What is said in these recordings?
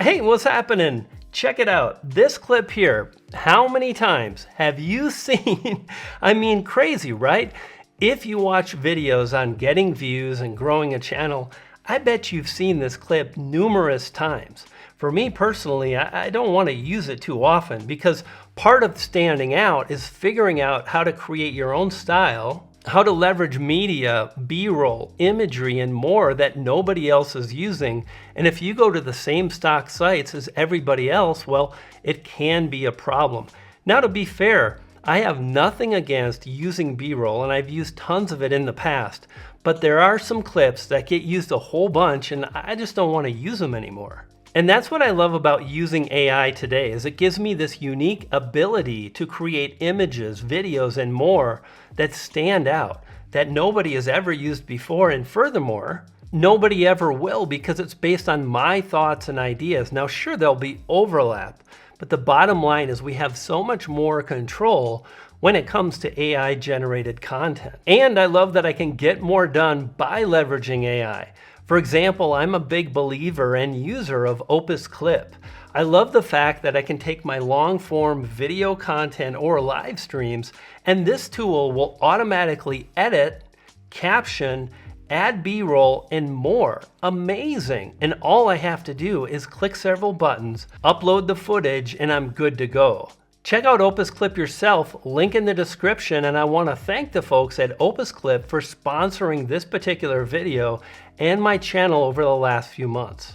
Hey, what's happening? Check it out. This clip here, how many times have you seen? I mean, crazy, right? If you watch videos on getting views and growing a channel, I bet you've seen this clip numerous times. For me personally, I don't want to use it too often because part of standing out is figuring out how to create your own style, how to leverage media, B-roll, imagery, and more that nobody else is using. And if you go to the same stock sites as everybody else, well, it can be a problem. Now, to be fair, I have nothing against using B-roll, and I've used tons of it in the past, but there are some clips that get used a whole bunch, and I just don't want to use them anymore. And that's what I love about using AI today, is it gives me this unique ability to create images, videos, and more that stand out, that nobody has ever used before, and furthermore, nobody ever will because it's based on my thoughts and ideas. Now, sure, there'll be overlap, but the bottom line is we have so much more control when it comes to AI-generated content. And I love that I can get more done by leveraging AI. For example, I'm a big believer and user of Opus Clip. I love the fact that I can take my long-form video content or live streams, and this tool will automatically edit, caption, add B-roll, and more. Amazing! And all I have to do is click several buttons, upload the footage, and I'm good to go. Check out Opus Clip yourself, link in the description, and I want to thank the folks at Opus Clip for sponsoring this particular video and my channel over the last few months.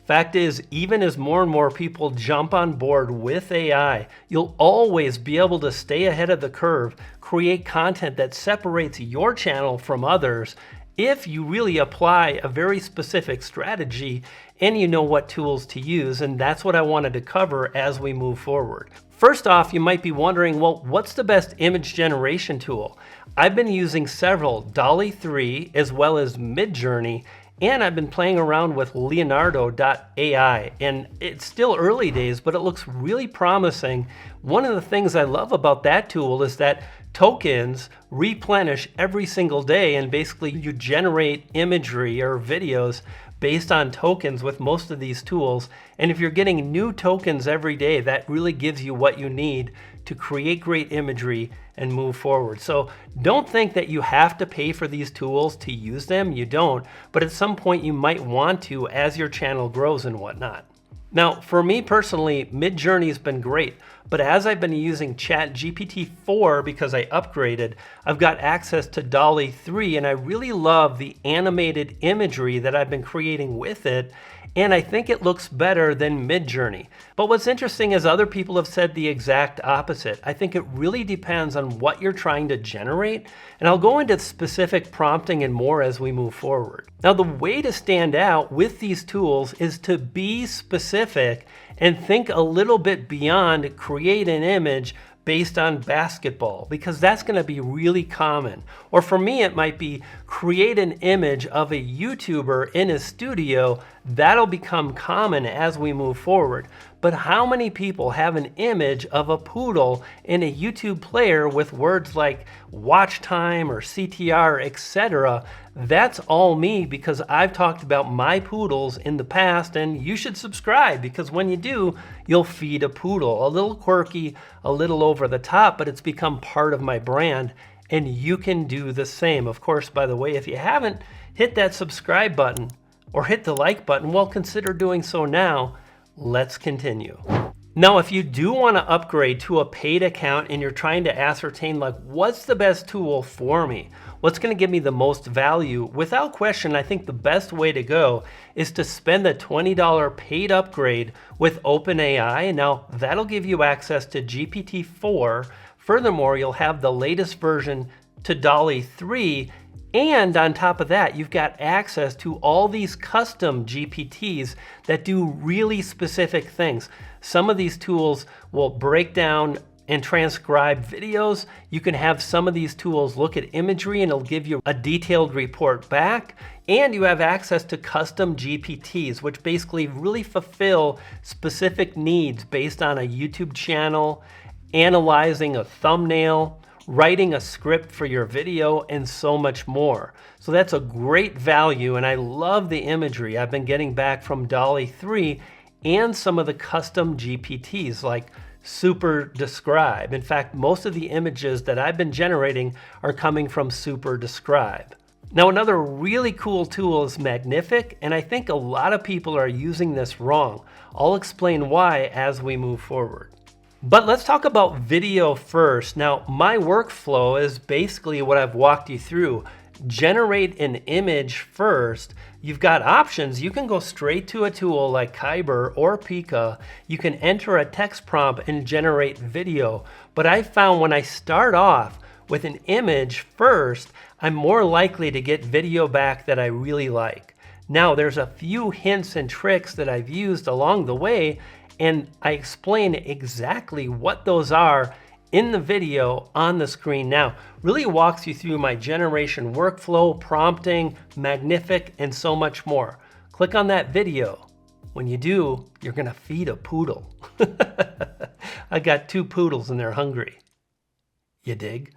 Fact is, even as more and more people jump on board with AI, you'll always be able to stay ahead of the curve, create content that separates your channel from others if you really apply a very specific strategy and you know what tools to use, and that's what I wanted to cover as we move forward. First off, you might be wondering, well, what's the best image generation tool? I've been using several, DALL-E 3 as well as Midjourney, and I've been playing around with Leonardo.ai, and it's still early days, but it looks really promising. One of the things I love about that tool is that tokens replenish every single day, and basically you generate imagery or videos based on tokens with most of these tools. And if you're getting new tokens every day, that really gives you what you need to create great imagery and move forward. So don't think that you have to pay for these tools to use them. You don't, but at some point you might want to as your channel grows and whatnot. Now, for me personally, Midjourney's been great, but as I've been using ChatGPT 4 because I upgraded, I've got access to DALL-E 3, and I really love the animated imagery that I've been creating with it, and I think it looks better than Midjourney. But what's interesting is other people have said the exact opposite. I think it really depends on what you're trying to generate, and I'll go into specific prompting and more as we move forward. Now, the way to stand out with these tools is to be specific and think a little bit beyond create an image based on basketball, because that's going to be really common. Or for me, it might be create an image of a YouTuber in a studio. That'll become common as we move forward. But how many people have an image of a poodle in a YouTube player with words like watch time or CTR, etc.? That's all me, because I've talked about my poodles in the past, and you should subscribe, because when you do, you'll feed a poodle. A little quirky, a little over the top, but it's become part of my brand, and you can do the same. Of course, by the way, if you haven't hit that subscribe button or hit the like button, well, consider doing so now. Let's continue. Now, if you do want to upgrade to a paid account and you're trying to ascertain, like, what's the best tool for me? What's going to give me the most value? Without question, I think the best way to go is to spend the $20 paid upgrade with OpenAI. Now, that'll give you access to GPT-4. Furthermore, you'll have the latest version to DALL-E 3. And on top of that, you've got access to all these custom GPTs that do really specific things. Some of these tools will break down and transcribe videos. You can have some of these tools look at imagery and it'll give you a detailed report back. And you have access to custom GPTs, which basically really fulfill specific needs based on a YouTube channel, analyzing a thumbnail, writing a script for your video, and so much more. So that's a great value, and I love the imagery I've been getting back from DALL-E 3, and some of the custom GPTs like Super Describe. In fact, most of the images that I've been generating are coming from Super Describe. Now, another really cool tool is Magnific, and I think a lot of people are using this wrong. I'll explain why as we move forward. But let's talk about video first. Now, my workflow is basically what I've walked you through. Generate an image first. You've got options. You can go straight to a tool like Kyber or Pika. You can enter a text prompt and generate video. But I found when I start off with an image first, I'm more likely to get video back that I really like. Now, there's a few hints and tricks that I've used along the way, and I explain exactly what those are in the video on the screen now. Really walks you through my generation workflow, prompting, Magnific, and so much more. Click on that video. When you do, you're gonna feed a poodle. I got 2 poodles and they're hungry. You dig?